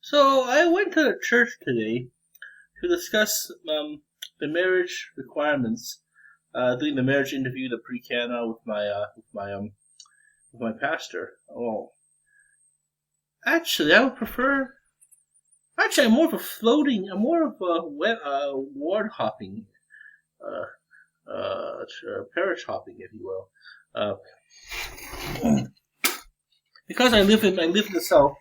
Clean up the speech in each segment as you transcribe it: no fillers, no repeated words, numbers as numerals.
So I went to the church today to discuss the marriage requirements. Doing the marriage interview, the pre-cana with my pastor. Oh, actually, I would prefer. Actually, I'm more of a floating. I'm more of a ward hopping, parish hopping, if you will. Because I live in the south.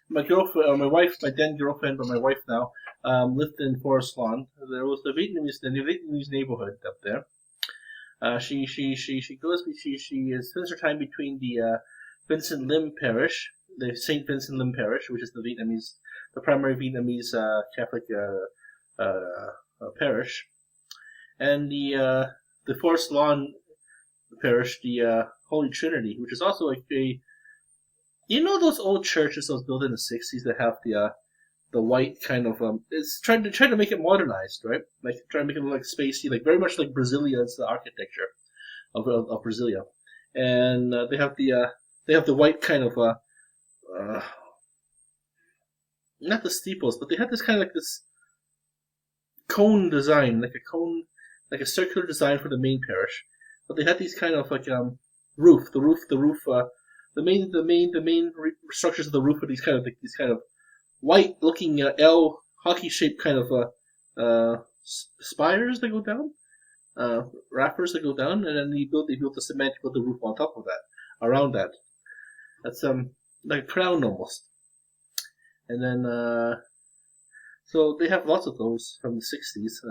My girlfriend, or my wife, my then girlfriend, but my wife now, lived in Forest Lawn. There was the Vietnamese neighborhood up there. She spends her time between the Vincent Lim Parish, the Saint Vincent Lim Parish, which is the primary Vietnamese Catholic parish, and the Forest Lawn Parish, the Holy Trinity, which is also like those old churches that was built in the '60s that have the white kind of it's trying to make it modernized, right? Like trying to make it look like spacey, like very much like Brasilia is the architecture of Brasilia, and they have the white kind of not the steeples, but they have this kind of like this cone design, like a circular design for the main parish. But they had these kind of like the roof. The main structures of the roof are these kind of white looking L hockey shaped kind of spires that go down, wrappers that go down, and then they built the cement, put the roof on top of that, around that. That's like a crown almost. And then so they have lots of those from the '60s.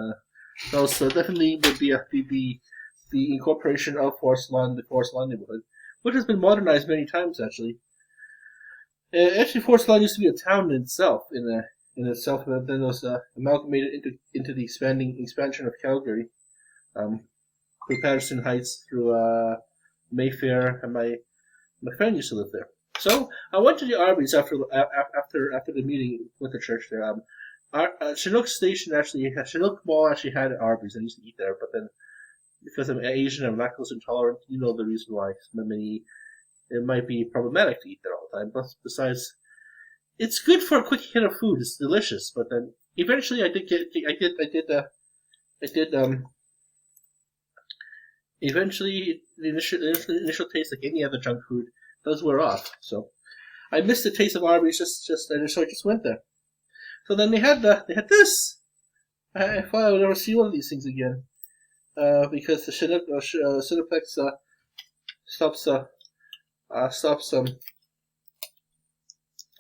So definitely the incorporation of the Forest Lawn neighborhood, which has been modernized many times actually. Actually, Forest Lawn used to be a town in itself, and then it was amalgamated into the expansion of Calgary, through Patterson Heights, through Mayfair, and my friend used to live there. So I went to the Arby's after the meeting with the church there. Chinook Mall actually had Arby's. I used to eat there, but then because I'm Asian and lactose intolerant, you know the reason why. It might be problematic to eat there all the time. But besides, it's good for a quick hit of food. It's delicious. But then eventually, eventually the initial taste, like any other junk food, does wear off. So I missed the taste of Arby's and so I just went there. So then they had this. I thought I would never see one of these things again. Because the Cineplex stops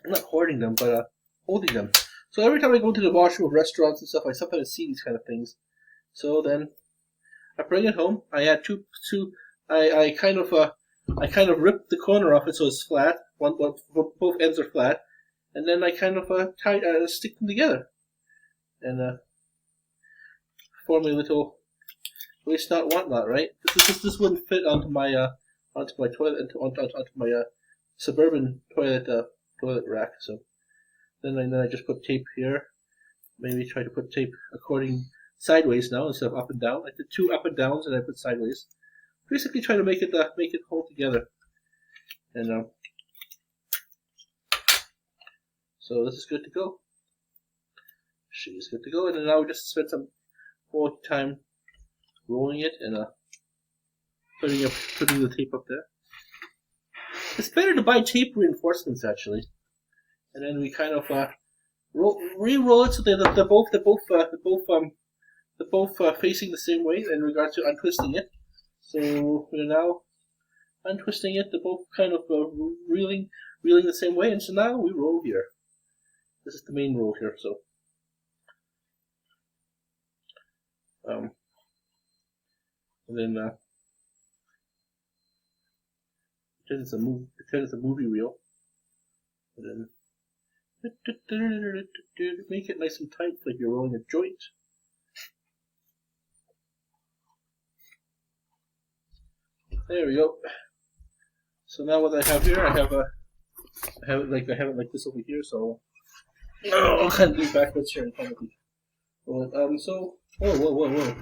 I'm not hoarding them, but holding them. So every time I go to the washroom of restaurants and stuff, I sometimes see these kind of things. So then I bring it home. I add two. I kind of rip the corner off it so it's flat. Both ends are flat, and then I kind of stick them together, and form a little waste not want not, right? This wouldn't fit onto my toilet, onto my suburban toilet rack. So then I just put tape here. Maybe try to put tape according sideways now instead of up and down. I did 2 up and downs and I put sideways. Basically, try to make it hold together. And so this is good to go. She is good to go. And then now we just spend some more time rolling it and putting the tape up there. It's better to buy tape reinforcements actually, and then we kind of re-roll it so they're both facing the same way in regards to untwisting it. So we're now untwisting it. They're both kind of reeling the same way, and so now we roll here. This is the main roll here. So and then pretend it's a movie reel, and then make it nice and tight like you're rolling a joint. There we go. So now what I have here, I have it like this over here. So I'll kind of do backwards here in front of you. So whoa.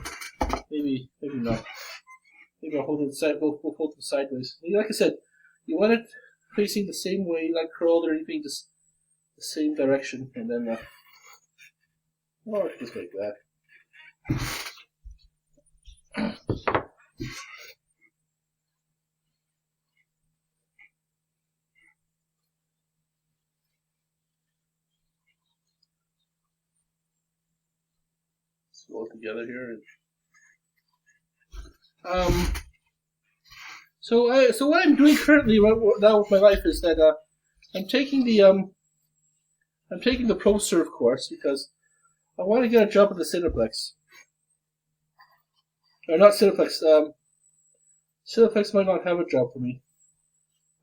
Maybe not. Maybe I'll hold it side. We'll hold it sideways. Like I said, you want it facing the same way, not curled or anything. Just the same direction, and then oh, just like that. All together here. So what I'm doing currently right now with my life is that I'm taking the Pro Serve course because I want to get a job at the Cineplex. Or not Cineplex. Cineplex might not have a job for me.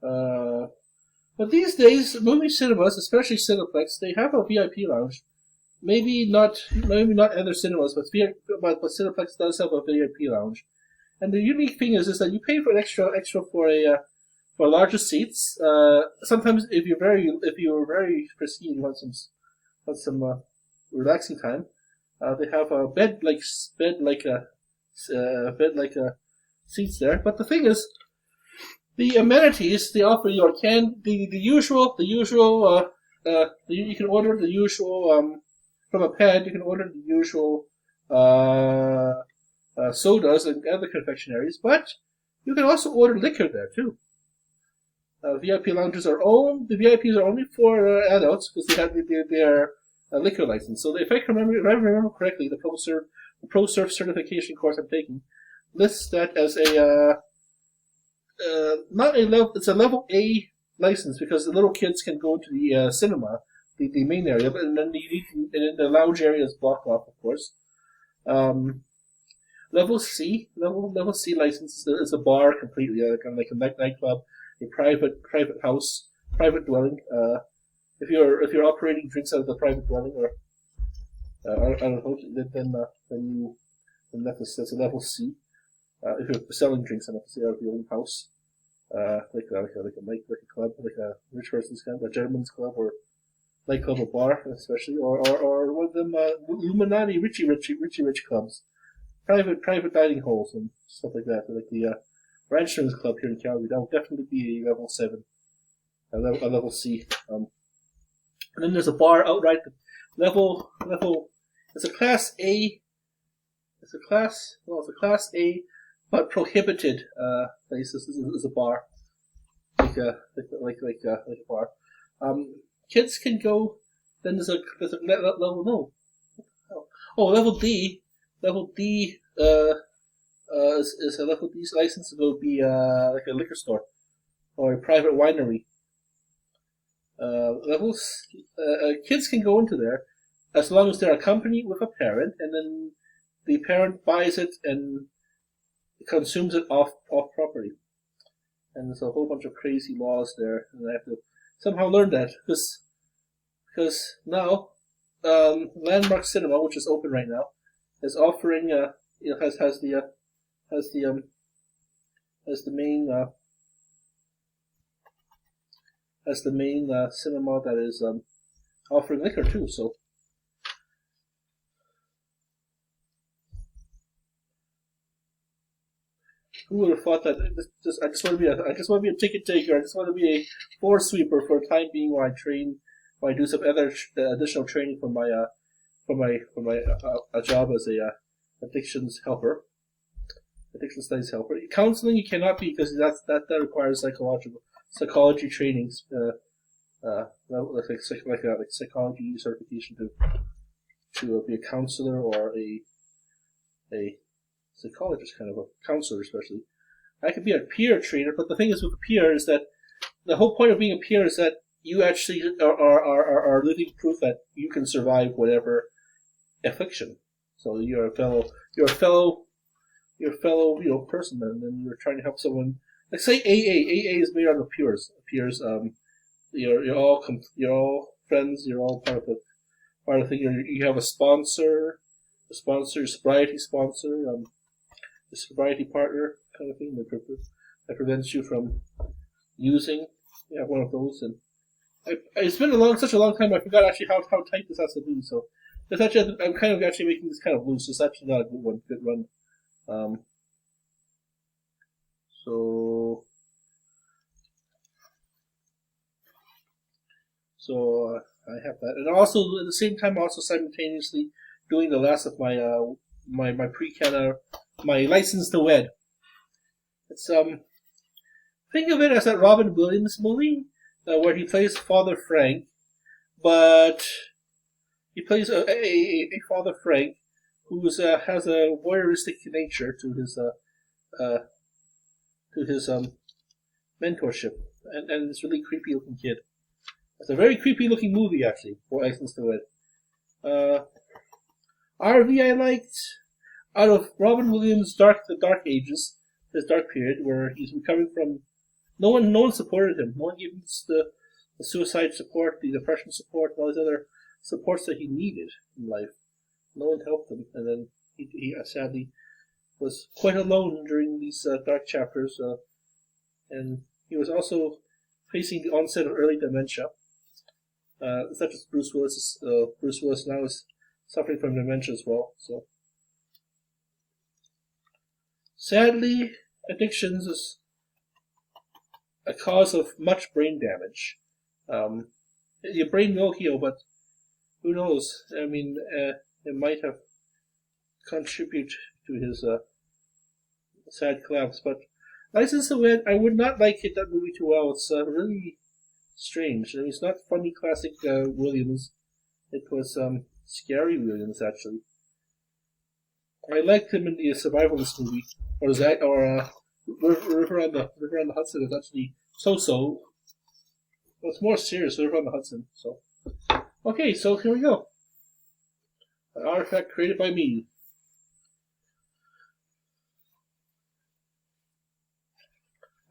But these days, movie cinemas, especially Cineplex, they have a VIP lounge. Maybe not other cinemas, but Cineplex does have a VIP lounge. And the unique thing is that you pay for extra for larger seats. Sometimes if you're very pristine, you want some relaxing time. They have a bed like seats there. But the thing is, the amenities they offer you you can order the usual from a pad. You can order the usual sodas and other confectionaries, but you can also order liquor there too. VIP lounges are the VIPs are only for adults because they have their liquor license. So if I remember correctly, the Pro Surf certification course I'm taking lists that as it's a level A license because the little kids can go to the cinema, the main area, but and then the lounge area is blocked off, of course. Level C license is a bar completely, kind of like a nightclub, a private house, private dwelling. If you're operating drinks out of the private dwelling or out of hotel, then that's a level C. If you're selling drinks, I have to say out of your own house, like a club, like a rich person's club, a gentleman's club, or nightclub or bar, especially, or one of them Illuminati rich clubs. Private dining halls and stuff like that, like the Ranchers Club here in Calgary. That will definitely be a level 7, a level C. And then there's a bar outright. Level. It's a class A. It's a class A, but prohibited place. This is a bar, like a bar. Kids can go. Then there's a level no. Oh, level D. Level D is a level D's license will be like a liquor store or a private winery. Kids can go into there as long as they're accompanied with a parent, and then the parent buys it and consumes it off property. And there's a whole bunch of crazy laws there, and I have to somehow learn that because now Landmark Cinema, which is open right now, is offering has the main cinema that is offering liquor too. So who would have thought that? I just want to be a ticket taker. I just want to be a floor sweeper for a time being while I do some other additional training for my a job as a addiction studies helper. Counseling you cannot be because that requires psychology trainings, like psychology certification to be a counselor or a psychologist, kind of a counselor especially. I could be a peer trainer, but the thing is with a peer is that the whole point of being a peer is that you actually are living proof that you can survive whatever affliction. So you're a fellow person, and then you're trying to help someone. Like say AA is made out of peers. Peers, you're all friends. You're all part of the thing. You have a sponsor, your sobriety sponsor, the sobriety partner kind of thing that prevents you from using. You have one of those, and it's been such a long time. I forgot actually how tight this has to be. So it's actually I'm kind of actually making this kind of loose. It's actually not a good run. So I have that, and also at the same time, also simultaneously doing the last of my my pre-can my License to Wed. It's think of it as a Robin Williams movie where he plays Father Frank, but he plays a Father Frank who has a voyeuristic nature uh, to his mentorship, and this really creepy looking kid. It's a very creepy looking movie actually for License to Wed. RV I liked out of Robin Williams' the Dark Ages, this dark period where he's recovering from no one supported him. No one gave him the suicide support, the depression support, and all these other supports that he needed in life. No one helped him, and then he sadly was quite alone during these dark chapters. And he was also facing the onset of early dementia. It's not just Bruce Willis. Bruce Willis now is suffering from dementia as well. So, sadly, addictions is a cause of much brain damage. Your brain will heal, but who knows? I mean, it might have contributed to his sad collapse. But License to Wed, I would not like that movie too well. It's really strange. I mean, it's not funny classic Williams. It was scary Williams actually. I liked him in the survivalist movie, or River on the Hudson is actually so. It's more serious, River on the Hudson. So, okay, so here we go. An artifact created by me.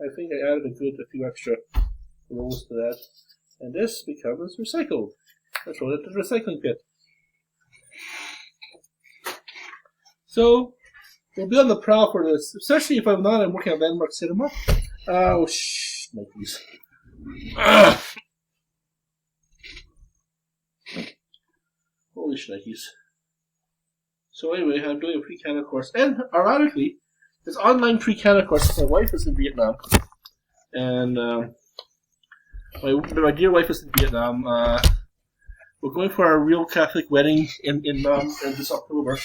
I think I added a few extra rolls to that, and this becomes recycled. I throw it to the recycling pit. So, we'll be on the prowl for this, especially if I'm working at Landmark Cinema. Oh, Nikes. Holy shnikes. So anyway, I'm doing a pre-Canada course, and ironically, this online pre-Canada course, my wife is in Vietnam, and my dear wife is in Vietnam. We're going for our real Catholic wedding in this October.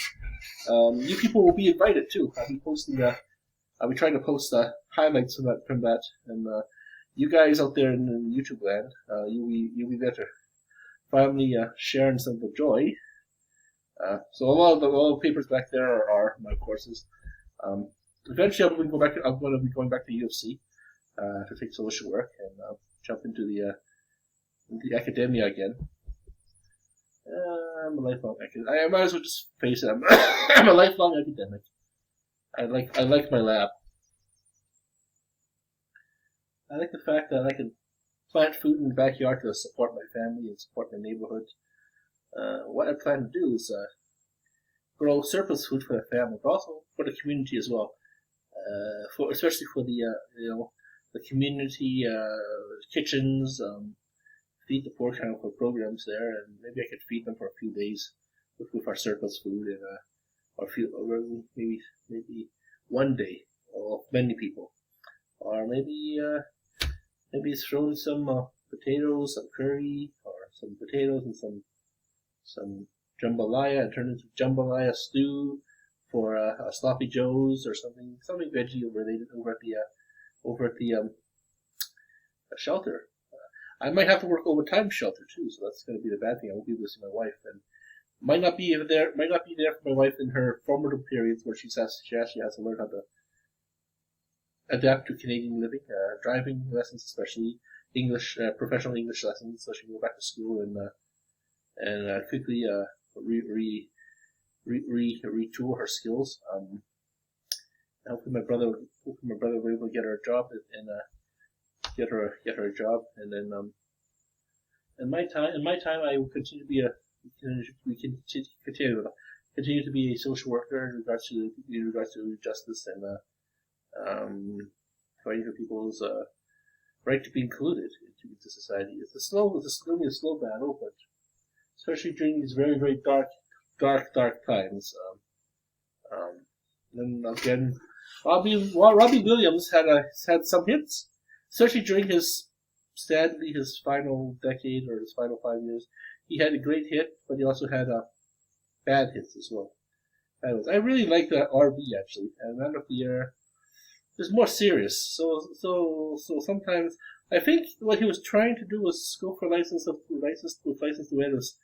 You people will be invited too. I'll be trying to post highlights from that, and you guys out there in YouTube land, you'll be there to finally sharing some of the joy. So a lot of the papers back there are my courses. Eventually, I'm going to be going back to UFC to take social work and jump into the academia again. I'm a lifelong academic. I might as well just face it. I'm a lifelong academic. I like my lab. I like the fact that I can plant food in the backyard to support my family and support my neighborhood. What I plan to do is grow surplus food for the family, but also for the community as well. Especially for the community kitchens, feed the poor kind of programs there, and maybe I could feed them for a few days with our surplus food, and or maybe one day of many people, or maybe throw in some potatoes, some curry, or some potatoes and some jambalaya, and turn into jambalaya stew for sloppy joes or something veggie related over at the shelter. I might have to work overtime shelter too, so that's going to be the bad thing. I won't be able to see my wife, and might not be there for my wife in her formative periods where she actually has to learn how to adapt to Canadian living, driving lessons, especially English, professional English lessons, so she can go back to school and quickly retool her skills. Hopefully my brother will be able to get her a job and get her a job, and then in my time I will continue to be continue to be a social worker in regards to justice and fighting for people's right to be included into society. It's going to be a slow battle, but especially during these very, very dark times. Then again, Robbie Williams had some hits, especially during his sadly his final decade or his final 5 years, he had a great hit, but he also had bad hits as well. I really like the RB actually, and Man of the Year is more serious. So sometimes I think what he was trying to do was go for license to Win was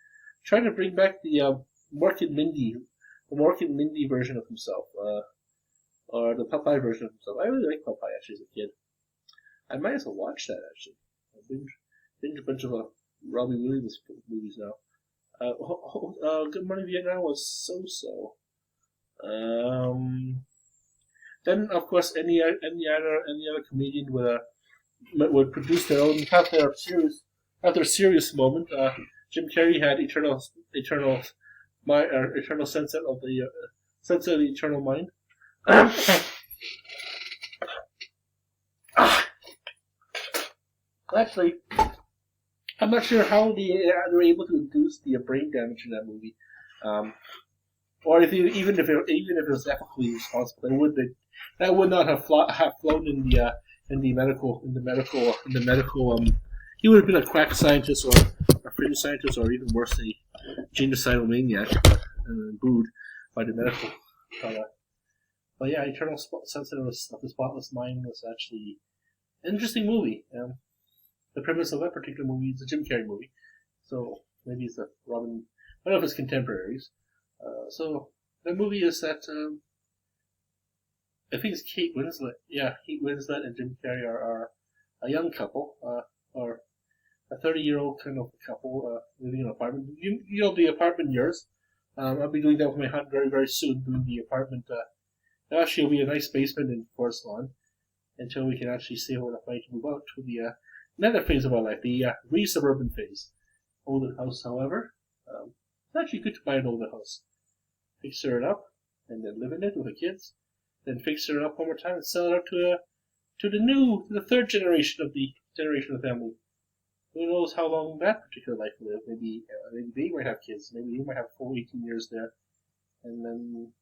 trying to bring back the Mork and Mindy version of himself, or the Popeye version of himself. I really like Popeye actually as a kid. I might as well watch that actually. I binge a bunch of Robbie Williams movies now. Good Morning Vietnam was so. Then of course any other comedian would produce their own have their serious moment. Jim Carrey had Eternal Sunset of the Sunset of the Eternal Mind. Actually, I'm not sure how they were able to induce the brain damage in that movie, or even if it was ethically responsible, that would not have flown in the medical. He would have been a quack scientist or a fringe scientist, or even worse, a genocidal maniac, and booed by the medical. But yeah, Eternal Sunset of the Spotless Mind was actually an interesting movie. The premise of that particular movie is a Jim Carrey movie, so maybe it's one of his contemporaries. So the movie is that I think it's Kate Winslet. Yeah, Kate Winslet and Jim Carrey are a young couple, or a 30-year-old kind of couple living in an apartment. You'll the apartment yours. I'll be doing that with my hunt very, very soon. Doing the apartment. Actually, it'll be a nice basement in Forest Lawn until we can actually see what if I can move out to the another phase of our life, the re-suburban phase. Older house, however, it's actually good to buy an older house. Fix it up, and then live in it with the kids. Then fix it up one more time and sell it out to the third generation of the family. Who knows how long that particular life will live? Maybe they might have kids. Maybe they might have full 18 years there, and then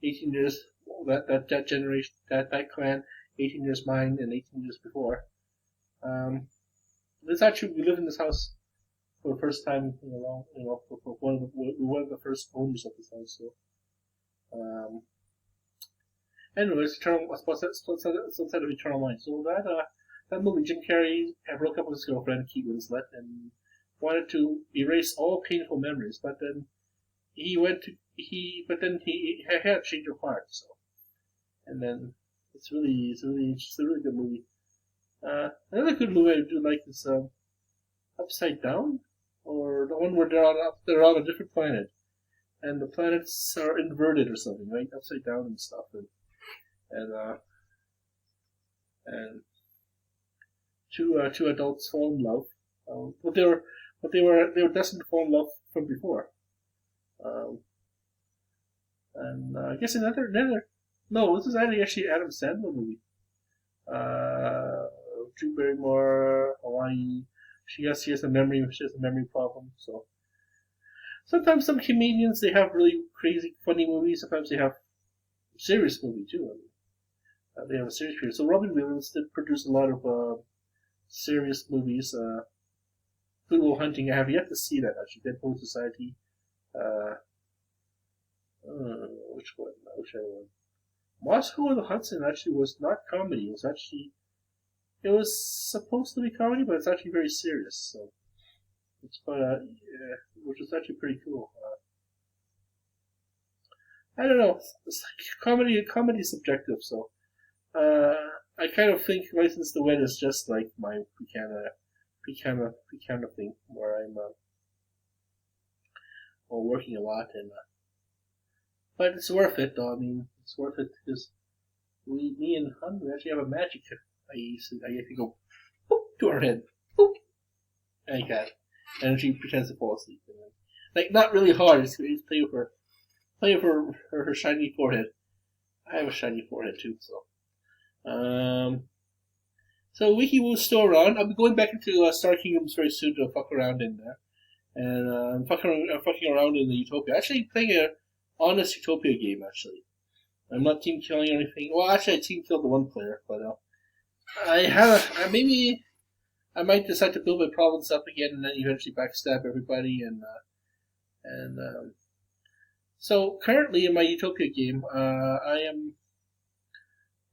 18 years that generation that clan, 18 years mine, and 18 years before. This actually we live in this house for the first time in a long, for one of the first owners of this house. So, anyways, Sunset of Eternal Mind. So that movie, Jim Carrey broke up with his girlfriend, Kate Winslet, and wanted to erase all painful memories, but then he had a change of heart. So, and then it's a really good movie. Another good movie I do like is Upside Down, or the one where they're on a different planet, and the planets are inverted or something, right? Upside down and stuff, and two adults fall in love, but they were destined to fall in love from before, and I guess another no, this is actually Adam Sandler movie. Drew Barrymore, Hawaii. She has a memory problem. So sometimes some comedians they have really crazy, funny movies. Sometimes they have serious movie too. They have a serious period. So Robin Williams did produce a lot of serious movies. Good Will Hunting. I have yet to see that actually. Dead Poet Society. Which one? Which other one? Moscow on the Hudson actually was not comedy. It was supposed to be comedy, but it's actually very serious. So it's which is actually pretty cool. I don't know. It's like comedy is subjective. So I kind of think License to Win is just like my kind of thing, where I'm working a lot but it's worth it though. I mean, it's worth it because me and Hun, we actually have a magic. I used to go boop, to her head, boop, like that, and she pretends to fall asleep. Like not really hard. Just play with her shiny forehead. I have a shiny forehead too, so. So WikiWoo's still around. I'll be going back into Star Kingdoms very soon to fuck around in there, and I'm fucking around in the Utopia. Actually, playing a honest Utopia game. Actually, I'm not team killing or anything. Well, actually, I team killed the one player, but I have maybe I might decide to build my province up again and then eventually backstab everybody. And so currently in my Utopia game, I am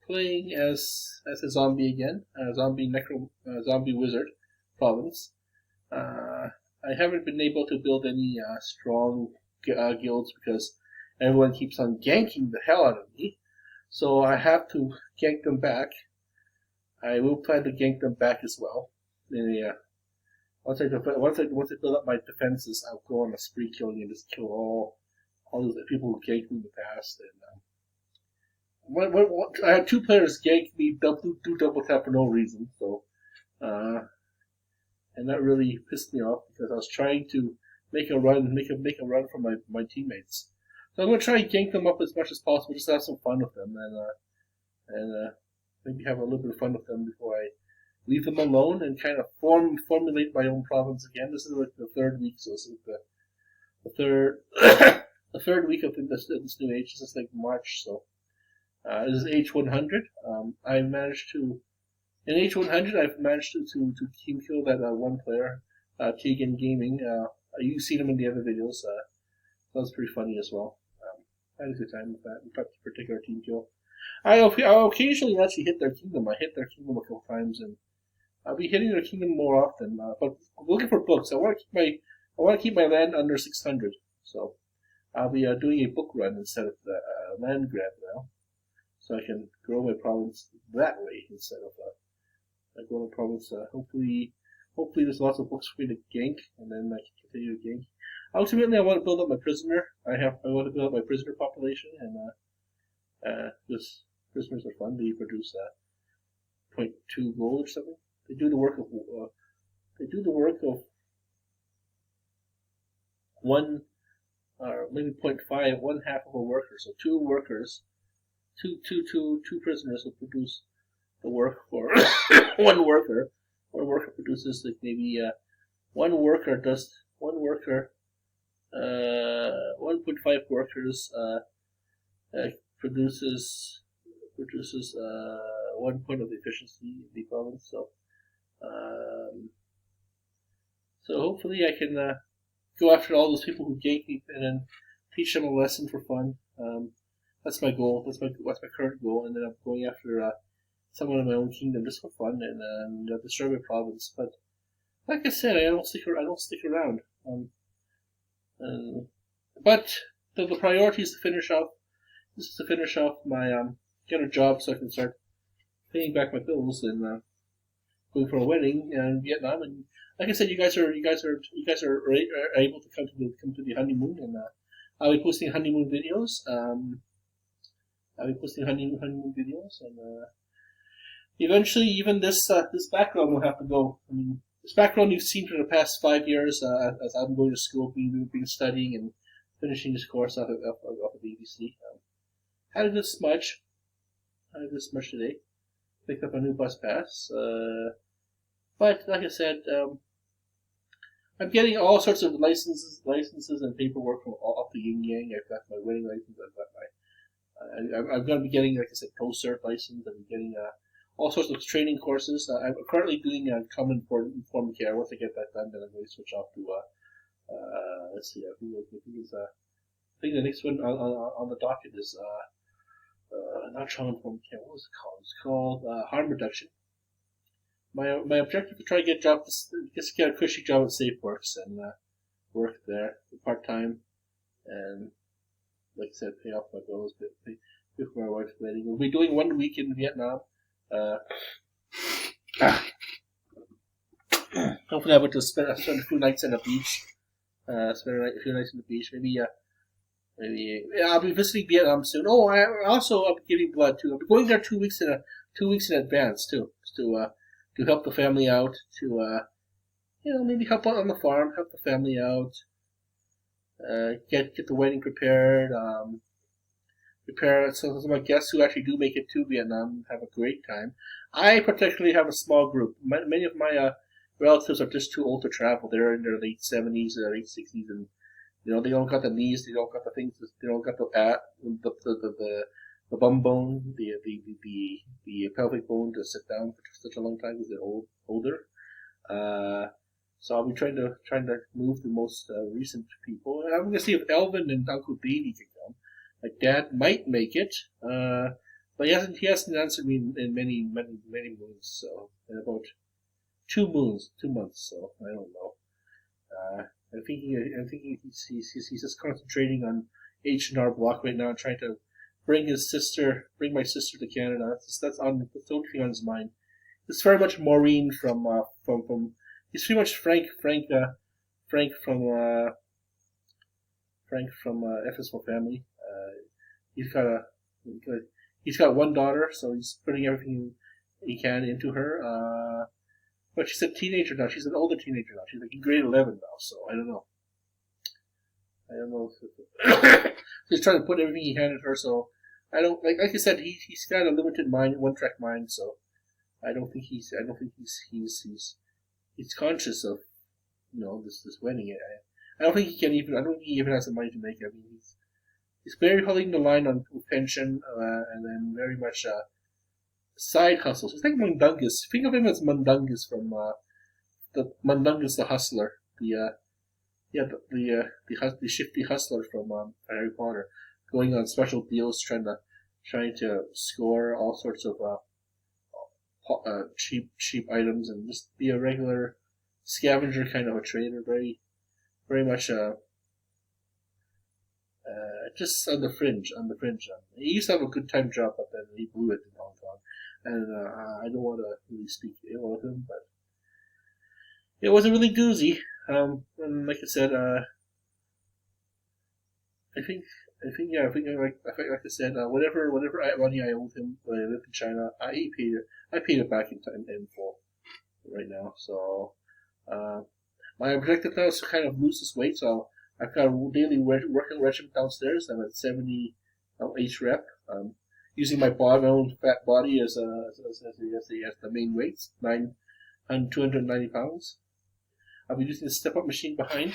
playing as a zombie again, a zombie wizard province. I haven't been able to build any strong guilds because everyone keeps on ganking the hell out of me. So I have to gank them back. I will plan to gank them back as well. And, yeah. Once I build up my defenses, I'll go on a spree killing and just kill all those people who ganked me in the past. And I had 2 players gank me, do double tap for no reason. So, and that really pissed me off because I was trying to make a run for my teammates. So I'm gonna try and gank them up as much as possible, just to have some fun with them, and maybe have a little bit of fun with them before I leave them alone and kind of formulate my own province again. This is like the 3rd week, so this is the third the 3rd week of this new age. This is like March, so this is H100. I managed to in H100. I've managed to team kill that one player, Keegan Gaming. You've seen him in the other videos. That was pretty funny as well. I had a good time with that particular team kill. I'll occasionally actually hit their kingdom. I hit their kingdom a couple times, and I'll be hitting their kingdom more often. But I'm looking for books. I want to keep my land under 600. So I'll be doing a book run instead of the land grab now, so I can grow my province that way instead of grow my province. Hopefully there's lots of books for me to gank, and then I can continue to gank. Ultimately, I want to build up my prisoner. I want to build up my prisoner population, and because prisoners are fun. They produce 0.2 gold or something. They do the work of one or maybe 0.5, one half of a worker. So 2 workers, two prisoners will produce the work for one worker. One worker produces like maybe one worker 1.5 workers produces 1 point of efficiency in the province. So hopefully I can go after all those people who gank me and then teach them a lesson for fun. That's my goal. That's my current goal, and then I'm going after someone in my own kingdom just for fun and destroy my province. But like I said, I don't stick around. But the priority is to finish off. This is to finish off my get a job so I can start paying back my bills and going for a wedding in Vietnam. And like I said, you guys are able to come to the honeymoon, and I'll be posting honeymoon videos. And eventually, even this background will have to go. I mean, this background you've seen for the past 5 years as I'm going to school, been studying and finishing this course off of ABC. Had a good smudge today. Picked up a new bus pass. But like I said, I'm getting all sorts of licenses and paperwork from off the yin yang. I've got my wedding license. I'm going to be getting, like I said, pro-cert license. I'm getting all sorts of training courses. I'm currently doing common informed care. Once I get that done, then I'm going to switch off to let's see. I think the next one on the docket is not trauma informed care. What was it called? It's called harm reduction. My objective is to try to get a job, just get a cushy job at SafeWorks and work there part time, and like I said, pay off my bills, pay for my wife's wedding. We'll be doing 1 week in Vietnam. Hopefully, I would just spend a few nights on the beach. A few nights on the beach. Maybe I'll be visiting Vietnam soon. Oh, I'll be giving blood too. I'll be going there 2 weeks in advance too, to help the family out. To maybe help out on the farm, help the family out. Get the wedding prepared. Prepare so some of my guests who actually do make it to Vietnam have a great time. I particularly have a small group. Many of my relatives are just too old to travel. They're in their late 70s or late 60s, and they don't got the knees, they don't got the things, they don't got the bum bone, the pelvic bone to sit down for such a long time because they're older. So I'll be trying to move the most recent people. And I'm gonna see if Elvin and Uncle Davey can come. My dad might make it, but he hasn't answered me in many moons. So in about 2 months. So I don't know. I'm thinking he's just concentrating on H&R Block right now, trying to bring my sister to Canada. That's the only thing on his mind. It's very much Maureen from he's pretty much Frank from FS4 Family. He's got one daughter, so he's putting everything he can into her. But she's a teenager now. She's an older teenager now. She's like in grade 11 now. So I don't know. He's trying to put everything he can into her. So I don't like I said. He's got a limited mind, one track mind. So I don't think he's conscious of this wedding. I don't think he can even. I don't think he even has the money to make it. I mean, he's very holding the line on pension, and then very much side hustles. It's like Mundungus. Think of him as Mundungus from the Hustler. The shifty hustler from Harry Potter, going on special deals, trying to score all sorts of cheap items, and just be a regular scavenger kind of a trader. Very much just on the fringe. He used to have a good time job, but then he blew it in Hong Kong. And I don't want to really speak ill of him, but it was a really doozy. And like I said, I think like I said, whatever money I owed him when I lived in China, I paid it back in full right now. So my objective now is to kind of lose this weight. So I've got a daily working regimen downstairs. I'm at 70 H rep. Using my own fat body as the main weights, 290 pounds. I'll be using the step-up machine behind.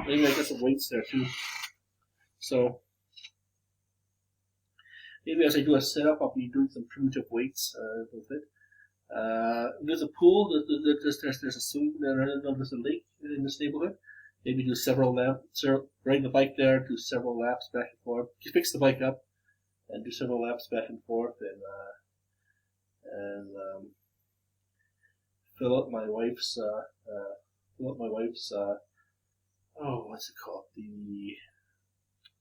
Maybe I get some weights there too. So maybe as I do a setup, I'll be doing some primitive weights with it. There's a pool. There's a swing. There's a lake in this neighborhood. Maybe do several laps. Ride the bike there. Do several laps back and forth. Just fix the bike up and do several laps back and forth, and fill up my wife's what's it called? The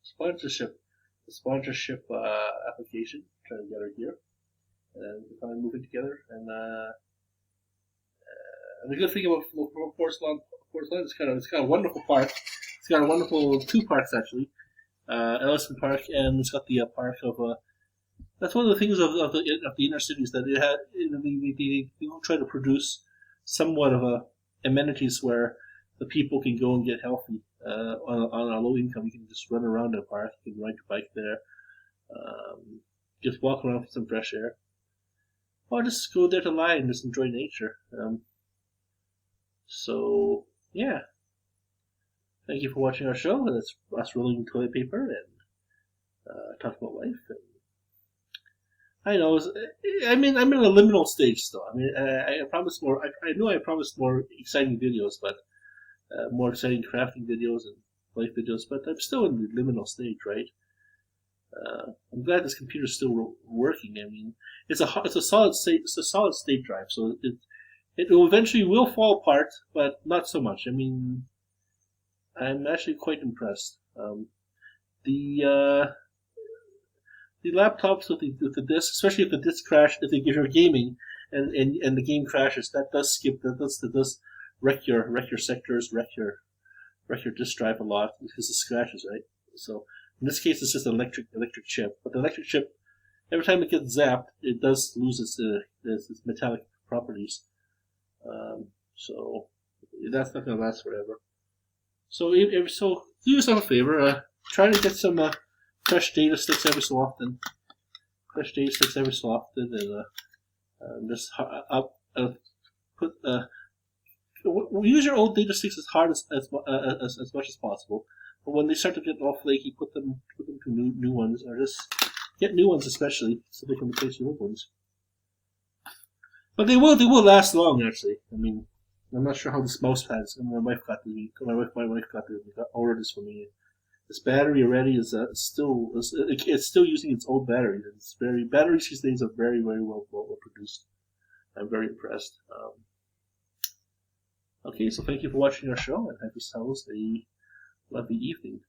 sponsorship application. Trying to get her here, and we're finally moving together. And the good thing about Forest Lawn, it's got a wonderful park. It's got a wonderful two parks actually, Ellison Park, and it's got the park of. That's one of the things of the inner cities that it had. They try to produce somewhat of a amenities where the people can go and get healthy on a low income. You can just run around in a park. You can ride your bike there. Just walk around for some fresh air. Or just go there to lie and just enjoy nature. So, yeah. Thank you for watching our show. That's us rolling toilet paper and talking about life. And I know. I'm in a liminal stage still. I mean, I promised more. I know I promised more exciting videos, but more exciting crafting videos and life videos. But I'm still in the liminal stage, right? I'm glad this computer's still working. I mean, it's a solid state drive, so it will eventually fall apart, but not so much. I mean, I'm actually quite impressed. The laptops with the disc, especially if the disc crashes, if you're gaming and the game crashes, that does wreck your sectors, wreck your disk drive a lot because it scratches, right? So in this case, it's just an electric chip, but the electric chip, every time it gets zapped, it does lose its metallic properties. So that's not going to last forever. So do yourself a favor, try to get some fresh data sticks every so often. And just use your old data sticks as hard as much as possible. But when they start to get all flaky, put them to new ones, or just get new ones especially, so they can replace your old ones. But they will last long. Actually, I mean, I'm not sure how this mouse pads. And my wife got ordered this for me. This battery already is it's still using its old battery. Batteries these days are very well produced. I'm very impressed. Okay, so thank you for watching our show, and have yourselves a lovely evening.